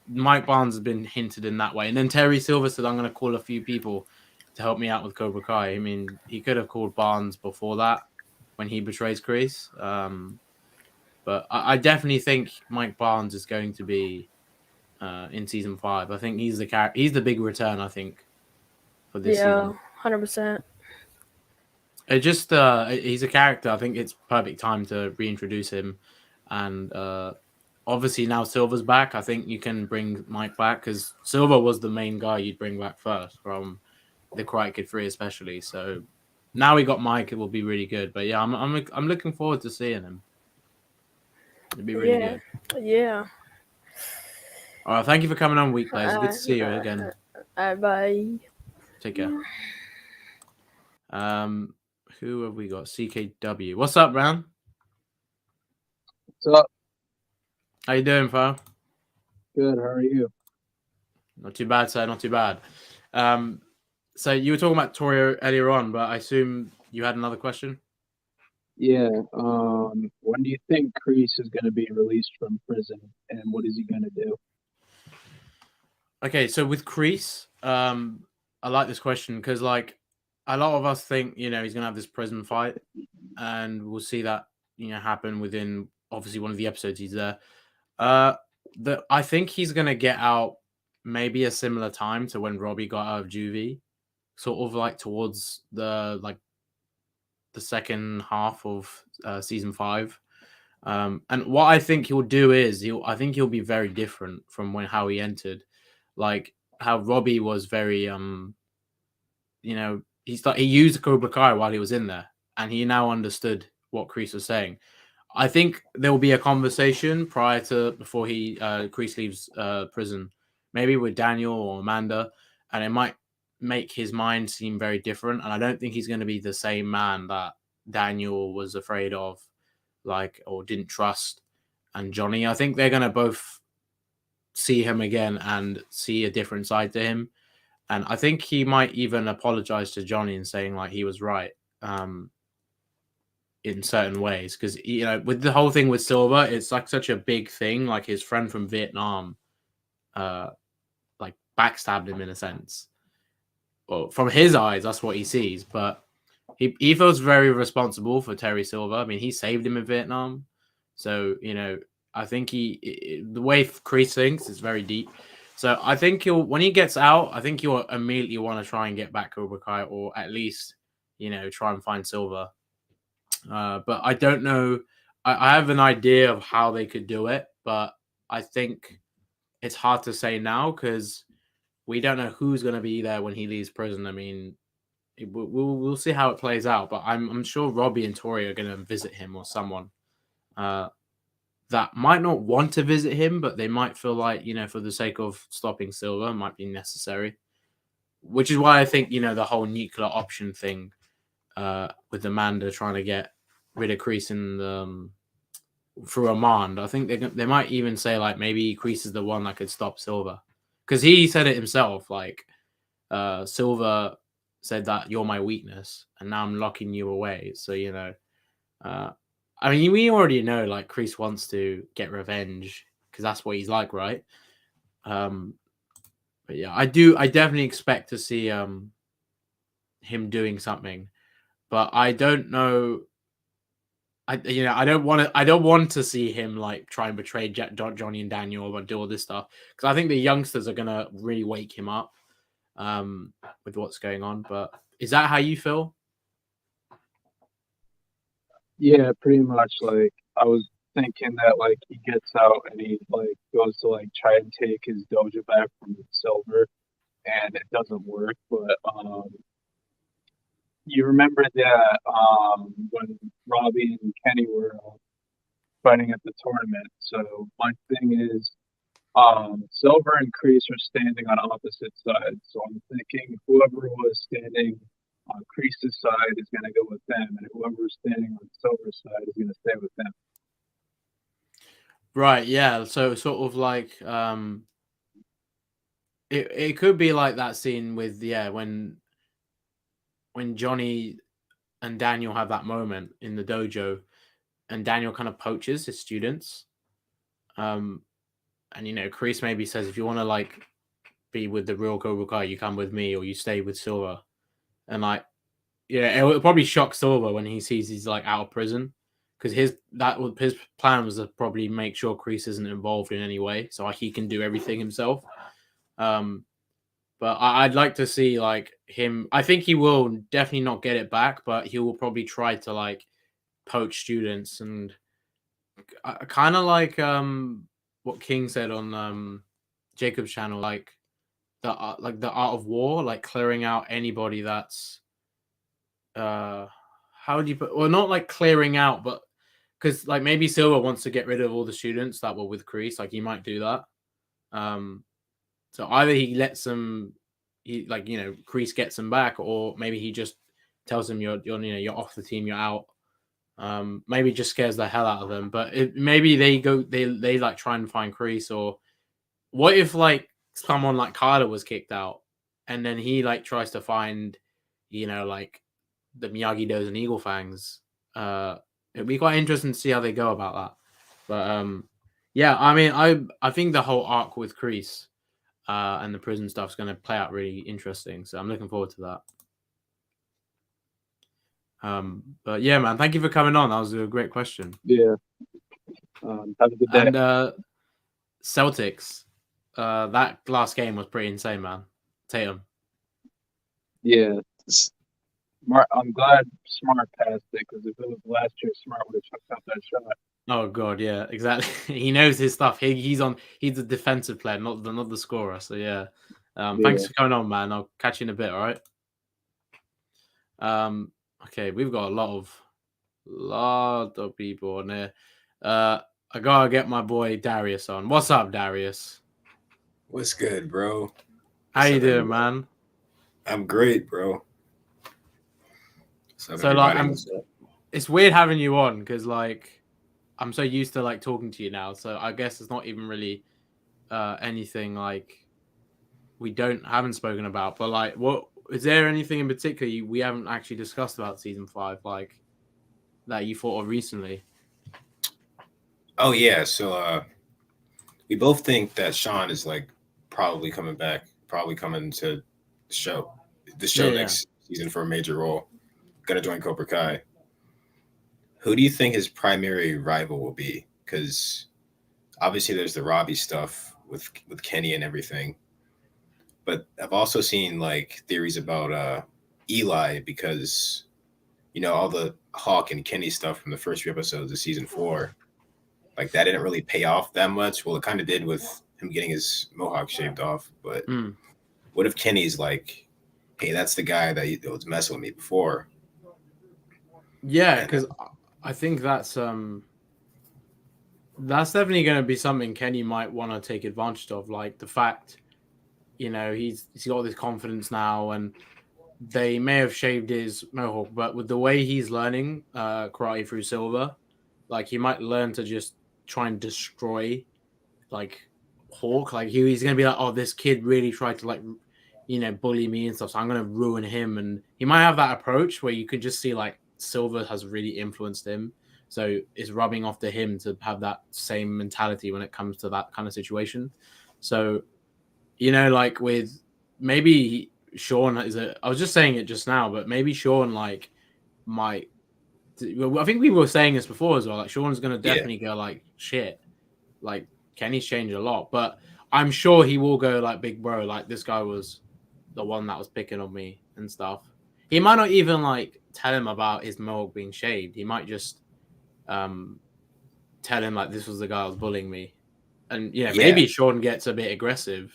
Mike Barnes has been hinted in that way. And then Terry Silver said, "I'm going to call a few people to help me out with Cobra Kai." I mean, he could have called Barnes before that when he betrays Kreese. But I definitely think Mike Barnes is going to be in season 5. I think he's the big return, I think, for this season. 100%. It just he's a character. I think it's perfect time to reintroduce him, and obviously now Silver's back. I think you can bring Mike back because Silver was the main guy you'd bring back first from the Karate Kid 3, especially. So now we got Mike, it will be really good. But yeah, I'm looking forward to seeing him. It'd be really good. Yeah. All right, thank you for coming on, Week Players. Good to see you again. Bye. Take care. Who have we got? CKW. What's up, man? What's up? How you doing, pal? Good. How are you? Not too bad, sir. Not too bad. So you were talking about Torio earlier on, but I assume you had another question. Yeah. When do you think Kreese is going to be released from prison, and what is he going to do? Okay, so with Kreese, I like this question because, like, a lot of us think, he's going to have this prison fight, and we'll see that, happen within, obviously, one of the episodes he's there. I think he's going to get out maybe a similar time to when Robbie got out of juvie, sort of like towards the second half of season 5. And what I think he'll do is he'll be very different from how he entered. Like how Robbie was very he used Cobra Kai while he was in there, and he now understood what Kreese was saying. I think there will be a conversation before Kreese leaves prison, maybe with Daniel or Amanda, and it might make his mind seem very different. And I don't think he's going to be the same man that Daniel was afraid of, or didn't trust, and Johnny. I think they're going to both see him again and see a different side to him. And I think he might even apologize to Johnny and saying like he was right. In certain ways, because with the whole thing with Silver, it's like such a big thing. Like his friend from Vietnam, like backstabbed him in a sense. Well, from his eyes, that's what he sees. But he feels very responsible for Terry Silver. I mean, he saved him in Vietnam, so I think the way Kreese thinks is very deep. So I think when he gets out, I think he'll immediately want to try and get back Cobra Kai, or at least try and find Silver. But I don't know. I have an idea of how they could do it, but I think it's hard to say now because we don't know who's going to be there when he leaves prison. I mean, we'll see how it plays out, but I'm sure Robbie and Tori are going to visit him or someone that might not want to visit him, but they might feel like, for the sake of stopping Silver, might be necessary. Which is why I think, the whole nuclear option thing with Amanda trying to get rid of Kreese through Armand. I think they might even say like maybe Kreese is the one that could stop Silver, because he said it himself. Like Silver said that you're my weakness, and now I'm locking you away. So I mean, we already know like Kreese wants to get revenge because that's what he's like, right? But yeah, I definitely expect to see him doing something. But I don't know. I don't want to see him like try and betray Johnny and Daniel and do all this stuff, because I think the youngsters are gonna really wake him up with what's going on. But is that how you feel? Yeah, pretty much. Like I was thinking that like he gets out and he like goes to like try and take his dojo back from Silver, and it doesn't work. But you remember that when Robbie and Kenny were fighting at the tournament. So my thing is, Silver and Kreese are standing on opposite sides. So I'm thinking whoever was standing on Kreese's side is going to go with them, and whoever's standing on Silver's side is going to stay with them. Right, yeah. So sort of like it could be like that scene with when Johnny and Daniel have that moment in the dojo and Daniel kind of poaches his students. Um and Kreese maybe says if you want to like be with the real Cobra Kai, you come with me or you stay with Silver. And like it'll probably shock Silver when he sees he's like out of prison. Because his plan was to probably make sure Kreese isn't involved in any way, so he can do everything himself. But I'd like to see like him. I think he will definitely not get it back, but he will probably try to like poach students and kind of what King said on Jacob's channel, like the art of war, like clearing out anybody that's how do you put? Well, not like clearing out, but because like maybe Silver wants to get rid of all the students that were with Kreese, like he might do that. So either he lets them, Kreese gets them back, or maybe he just tells them you're off the team, you're out. Maybe just scares the hell out of them. But maybe they like try and find Kreese, or what if like someone like Carter was kicked out, and then he like tries to find, like the Miyagi-Dos and Eagle Fangs. It'd be quite interesting to see how they go about that. But yeah, I mean, I think the whole arc with Kreese and the prison stuff is going to play out really interesting. So I'm looking forward to that. But yeah, man, thank you for coming on. That was a great question. Yeah. Have a good day. And Celtics, that last game was pretty insane, man. Tatum. Yeah. Smart. I'm glad Smart passed it, because if it was last year, Smart would have chucked out that shot. Oh god, yeah, exactly. He knows his stuff. He's a defensive player, not the scorer. So yeah. Thanks for coming on, man. I'll catch you in a bit, all right? Okay, we've got a lot of people on there. I gotta get my boy Darius on. What's up, Darius? What's good, bro? How you doing, man? I'm great, bro. So like, it's weird having you on because like I'm so used to like talking to you now. So I guess it's not even really anything like we haven't spoken about. But like, what is there anything in particular we haven't actually discussed about season 5, like that you thought of recently? Oh yeah, so we both think that Sean is like probably coming back, probably coming to the show next season for a major role. Gonna join Cobra Kai. Who do you think his primary rival will be? Because obviously there's the Robbie stuff with Kenny and everything, but I've also seen like theories about Eli, because all the Hawk and Kenny stuff from the first few episodes of season 4, like that didn't really pay off that much. Well, it kind of did with him getting his mohawk shaved off, but what if Kenny's like, hey, that's the guy that was messing with me before? Yeah, because I think that's definitely going to be something Kenny might want to take advantage of, like the fact, he's got this confidence now, and they may have shaved his mohawk, but with the way he's learning karate through Silver, like he might learn to just try and destroy like Hawk. Like he's going to be like, oh, this kid really tried to like bully me and stuff, so I'm going to ruin him. And he might have that approach where you could just see like Silver has really influenced him, so it's rubbing off to him to have that same mentality when it comes to that kind of situation. So like with maybe Sean I was just saying it just now, but maybe Sean like might, I think we were saying this before as well, like Sean's gonna definitely go like, shit, like Kenny's changed a lot, but I'm sure he will go like, big bro, like this guy was the one that was picking on me and stuff. He might not even like tell him about his mohawk being shaved. He might just tell him like, this was the guy that was bullying me. And maybe Sean gets a bit aggressive.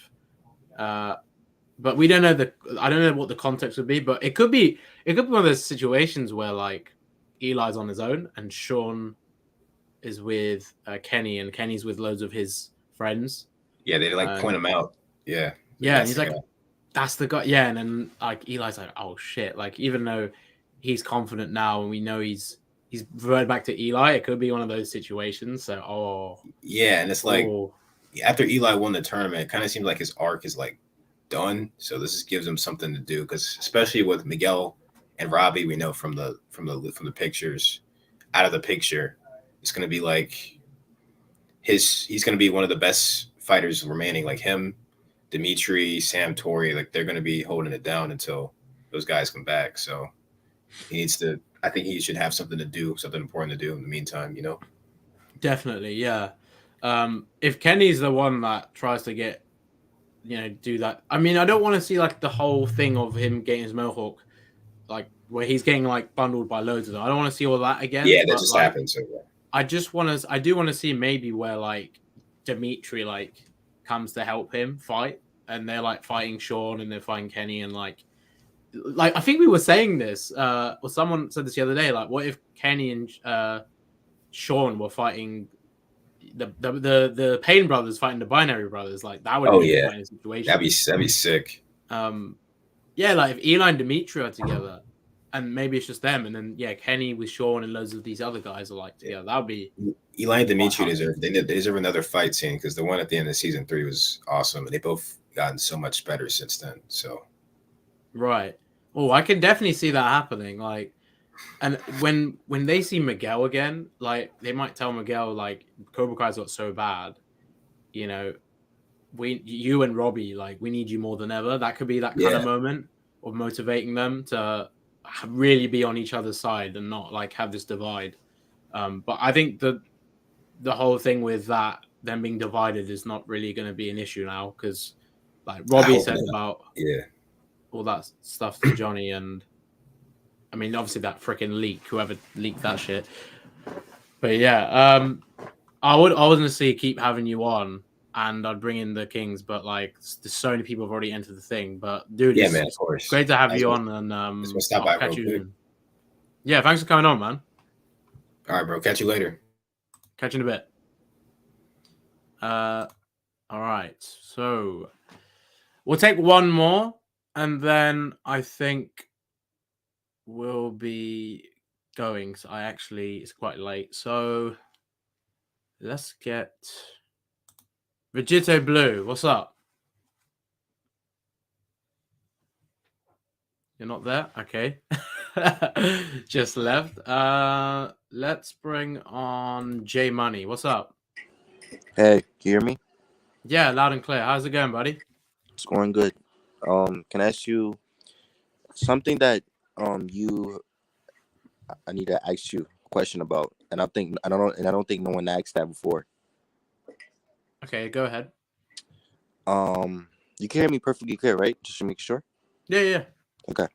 But we don't know I don't know what the context would be, but it could be one of those situations where like Eli's on his own and Sean is with Kenny, and Kenny's with loads of his friends. Yeah, they like point him out. Yeah. Yeah, and he's like, that's the guy. Yeah, and then like Eli's like, oh shit. Like even though he's confident now and we know he's he's reverted back to Eli. It could be one of those situations. So, yeah, and it's like oh, after Eli won the tournament, it kind of seems like his arc is like done. So this just gives him something to do because especially with Miguel and Robbie, we know from the pictures out of the picture, it's gonna be like he's gonna be one of the best fighters remaining. Like him, Dimitri, Sam, Tori, like they're gonna be holding it down until those guys come back. So he needs to. I think he should have something to do, something important to do in the meantime. You know. definitely, yeah. If Kenny's the one that tries to get, do that. I mean, I don't want to see like the whole thing of him getting his mohawk, like where he's getting like bundled by loads of them. I don't want to see all that again. Yeah, that but, just like, happened. So yeah. I do want to see maybe where like Dimitri like comes to help him fight, and they're like fighting Sean and they're fighting Kenny, and like I think we were saying this, or someone said this the other day. Like, what if Kenny and Sean were fighting the Payne brothers fighting the Binary brothers? Like that would be a fighting situation. That'd be sick. Yeah, like if Eli and Dimitri are together, and maybe it's just them, and then Kenny with Sean and loads of these other guys are like together. That would be Eli and Dimitri deserve another fight scene because the one at the end of season 3 was awesome, and they both gotten so much better since then. So right. Oh, I can definitely see that happening. Like, and when they see Miguel again, like they might tell Miguel like Cobra Kai's got so bad, you and Robbie, like we need you more than ever. That could be that kind of moment of motivating them to really be on each other's side and not like have this divide. But I think the whole thing with that them being divided is not really going to be an issue now because like Robbie said about all that stuff to Johnny, and I mean obviously that freaking leak, whoever leaked that shit. But I would honestly keep having you on, and I'd bring in the Kings, but like there's so many people have already entered the thing. But dude, man, of course, great to have you on, and stop by catch real you. quick. Yeah, thanks for coming on, man. All right, bro. Catch you later. Catch you in a bit. All right, so we'll take one more, and then I think we'll be going. So it's quite late, so let's get Vegeta Blue. What's up? You're not there? Okay. Just left. Let's bring on J Money. What's up? Hey, can you hear me? Yeah, loud and clear. How's it going, buddy? It's going good. Can I ask you something that I need to ask you a question about, and I don't think no one asked that before. Okay, go ahead. You can hear me perfectly clear, right? Just to make sure. Yeah. Okay.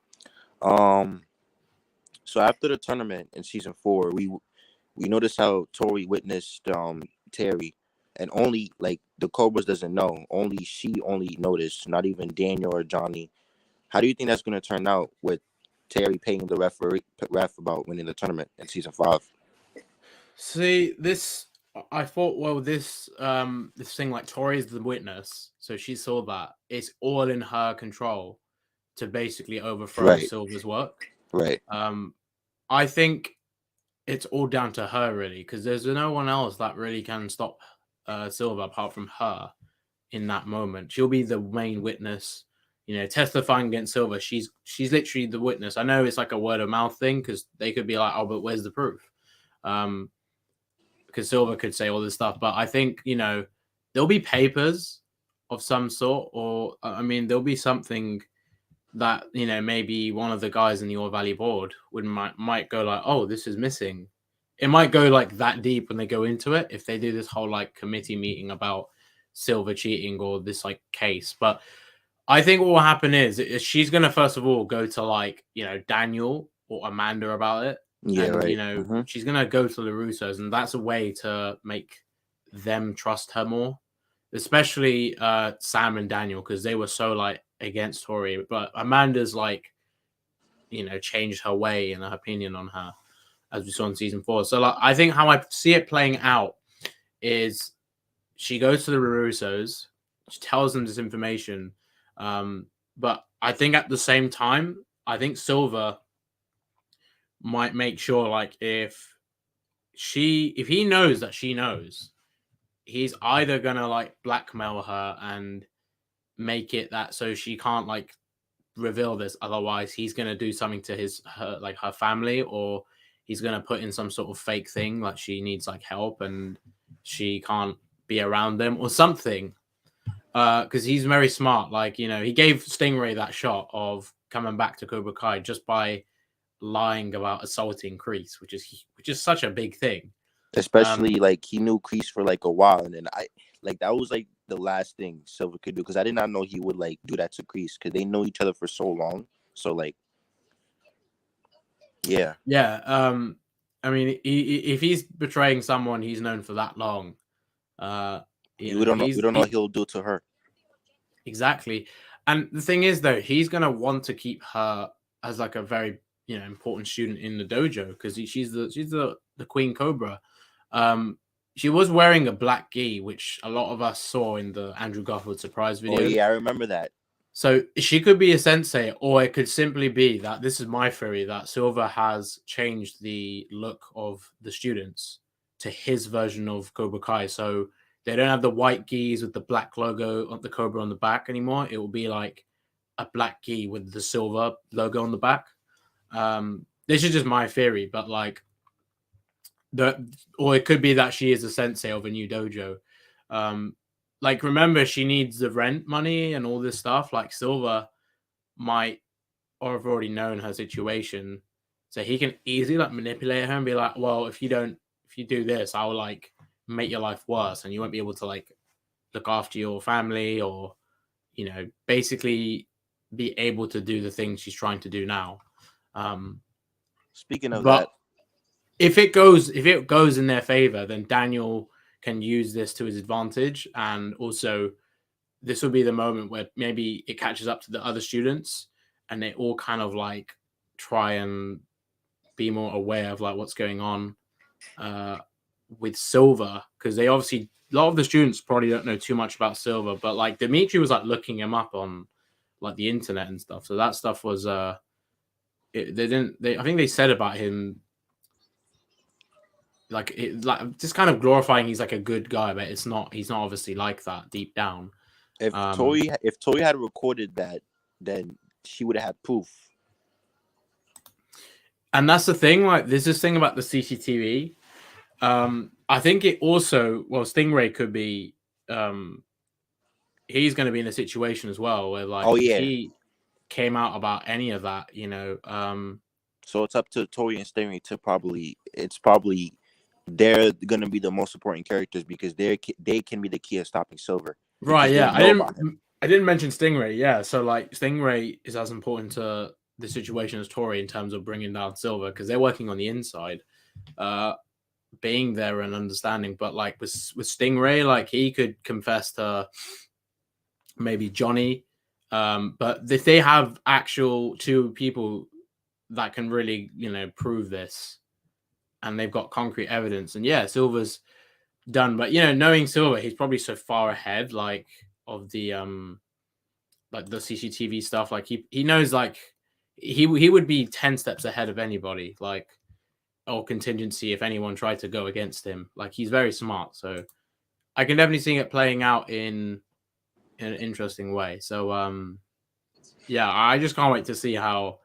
So after the tournament in season 4, we noticed how Tori witnessed Terry, and only like the Cobras doesn't know. She noticed, not even Daniel or Johnny. How do you think that's going to turn out with Terry paying the ref about winning the tournament in season 5? See, I thought, well, this thing like Tori is the witness, so she saw that it's all in her control to basically overthrow Silver's work. Right. I think it's all down to her really, because there's no one else that really can stop Silver apart from her in that moment. She'll be the main witness, testifying against Silver. She's literally the witness. I know it's like a word of mouth thing because they could be like, oh, but where's the proof? Because Silver could say all this stuff, but I think there'll be papers of some sort, or I mean there'll be something that maybe one of the guys in the All Valley board might go like, oh, this is missing. It might go like that deep when they go into it if they do this whole like committee meeting about Silver cheating or this like case. But I think what will happen is she's gonna first of all go to like Daniel or Amanda about it. Yeah, and, right. She's gonna go to the Russos, and that's a way to make them trust her more, especially Sam and Daniel, because they were so like against Tori. But Amanda's like, changed her way and her opinion on her, as we saw in season 4. So like, I think how I see it playing out is she goes to the Russos, she tells them this information, but I think at the same time, I think Silver might make sure, like, if he knows that she knows, he's either gonna like blackmail her and make it that so she can't like reveal this, otherwise he's gonna do something to her family, or he's gonna put in some sort of fake thing like she needs like help and she can't be around them or something. Because he's very smart. Like, you know, he gave Stingray that shot of coming back to Cobra Kai just by lying about assaulting Kreese, which is such a big thing. Especially like he knew Kreese for like a while, and then that was like the last thing Silver could do, because I did not know he would like do that to Kreese, because they know each other for so long. So like, yeah. I mean, if he's betraying someone he's known for that long, we don't know what he'll do to her. Exactly. And the thing is, though, he's gonna want to keep her as like a very, you know, important student in the dojo, because she's the Queen Cobra. She was wearing a black gi, which a lot of us saw in the Andrew Garfield surprise video. Oh yeah, I remember that. So she could be a sensei, or it could simply be that, this is my theory, that Silver has changed the look of the students to his version of Cobra Kai. So they don't have the white gis with the black logo of the Cobra on the back anymore. It will be like a black gi with the silver logo on the back. This is just my theory, but like, or it could be that she is a sensei of a new dojo. Like, remember, she needs the rent money and all this stuff. Like, Silver might or have already known her situation, so he can easily like manipulate her and be like, well, if you do this, I'll like make your life worse, and you won't be able to like look after your family, or, you know, basically be able to do the things she's trying to do now. Speaking of that, if it goes in their favor, then Daniel can use this to his advantage, and also this will be the moment where maybe it catches up to the other students and they all kind of like try and be more aware of like what's going on with Silver, because they obviously, a lot of the students probably don't know too much about Silver, but like Dimitri was like looking him up on like the internet and stuff, so that stuff was I think they said about him like just kind of glorifying he's like a good guy, but he's not obviously like that deep down. If Tori had recorded that, then she would have had proof. And that's the thing, like, there's this thing about the CCTV. I think it also, well, Stingray could be he's going to be in a situation as well where like, if he came out about any of that, you know, so it's up to Tori and Stingray to probably they're going to be the most important characters, because they can be the key of stopping Silver. Right, yeah. I didn't mention Stingray, yeah. So like, Stingray is as important to the situation as Tori in terms of bringing down Silver, because they're working on the inside, being there and understanding. But like with Stingray, like he could confess to maybe Johnny, but if they have actual two people that can really, you know, prove this, and they've got concrete evidence, and yeah, Silver's done. But, you know, knowing Silver, he's probably so far ahead, like, of the like the CCTV stuff. Like he knows, like he would be 10 steps ahead of anybody, like, or contingency if anyone tried to go against him. Like, he's very smart, so I can definitely see it playing out in an interesting way. So yeah, I just can't wait to see how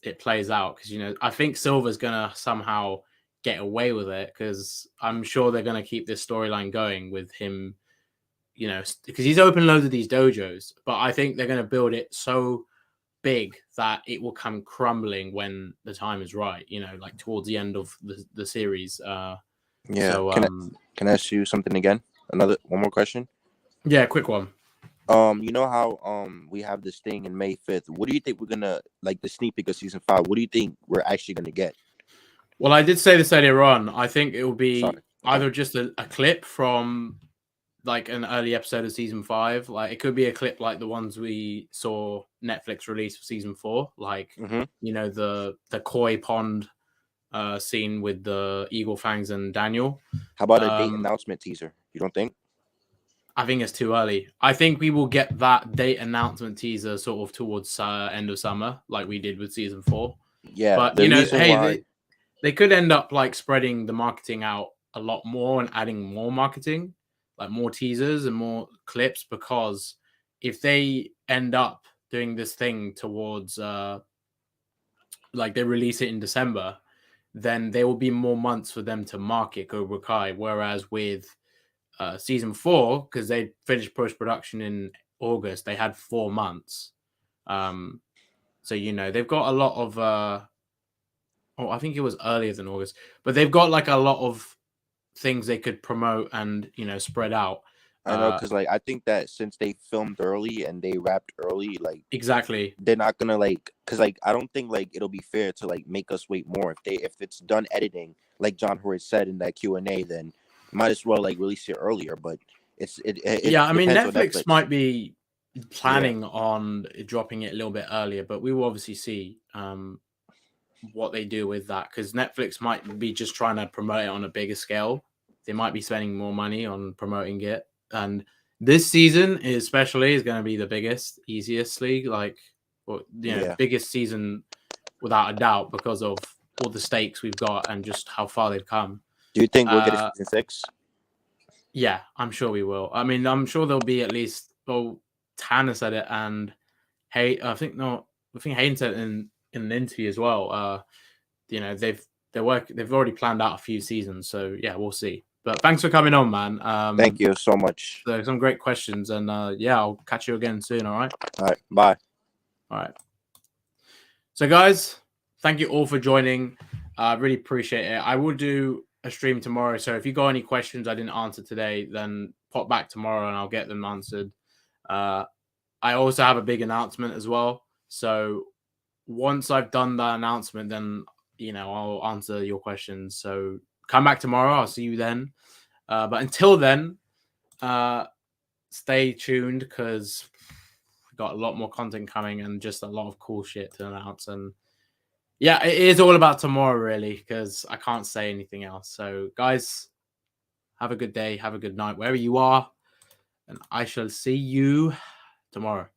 it plays out, because, you know, I think Silver's gonna somehow get away with it, because I'm sure they're gonna keep this storyline going with him, you know, because he's opened loads of these dojos, but I think they're gonna build it so big that it will come crumbling when the time is right, you know, like towards the end of the series. Yeah. So, can I ask you something again? One more question? Yeah, quick one. You know how we have this thing in May 5th. What do you think we're gonna, like, the sneak peek of season 5? What do you think we're actually gonna get? Well, I did say this earlier on. I think it will be either just a clip from like an early episode of season 5. Like, it could be a clip like the ones we saw Netflix release for season 4, like you know, the koi pond scene with the eagle fangs and Daniel. How about a date announcement teaser? You don't think? I think it's too early. I think we will get that date announcement teaser sort of towards end of summer, like we did with season 4. Yeah, But the you know, reason hey, why. they could end up like spreading the marketing out a lot more and adding more marketing, like more teasers and more clips, because if they end up doing this thing towards like they release it in December, then there will be more months for them to market Cobra Kai. Whereas with season 4, because they finished post production in August, they had 4 months. So you know they've got a lot of. Oh, I think it was earlier than August, but they've got like a lot of things they could promote and spread out. I know, because like I think that since they filmed early and they wrapped early, like Exactly. they're not gonna like, because like I don't think like it'll be fair to like make us wait more if it's done editing, like John Horace said in that Q&A, then might as well like release it earlier. But it Yeah, I mean depends on Netflix might be Yeah. planning on dropping it a little bit earlier, but we will obviously see what they do with that, because Netflix might be just trying to promote it on a bigger scale. They might be spending more money on promoting it, and this season especially is going to be the biggest, easiest league, like Yeah. biggest season without a doubt, because of all the stakes we've got and just how far they've come. Do you think we'll get a season 6? Yeah, I'm sure we will. I mean, I'm sure there'll be at least. Well, Tanner said it, and I think Hayden said it in an interview as well. They've already planned out a few seasons, so yeah, we'll see. But thanks for coming on, man. Thank you so much. So some great questions, and yeah, I'll catch you again soon. All right. All right. Bye. All right. So, guys, thank you all for joining. I really appreciate it. I will do a stream tomorrow. So if you got any questions I didn't answer today, then pop back tomorrow and I'll get them answered. I also have a big announcement as well. So once I've done that announcement, then, I'll answer your questions. So come back tomorrow. I'll see you then. But until then, stay tuned, because we've got a lot more content coming and just a lot of cool shit to announce. And yeah, it is all about tomorrow, really, because I can't say anything else. So, guys, have a good day. Have a good night, wherever you are. And I shall see you tomorrow.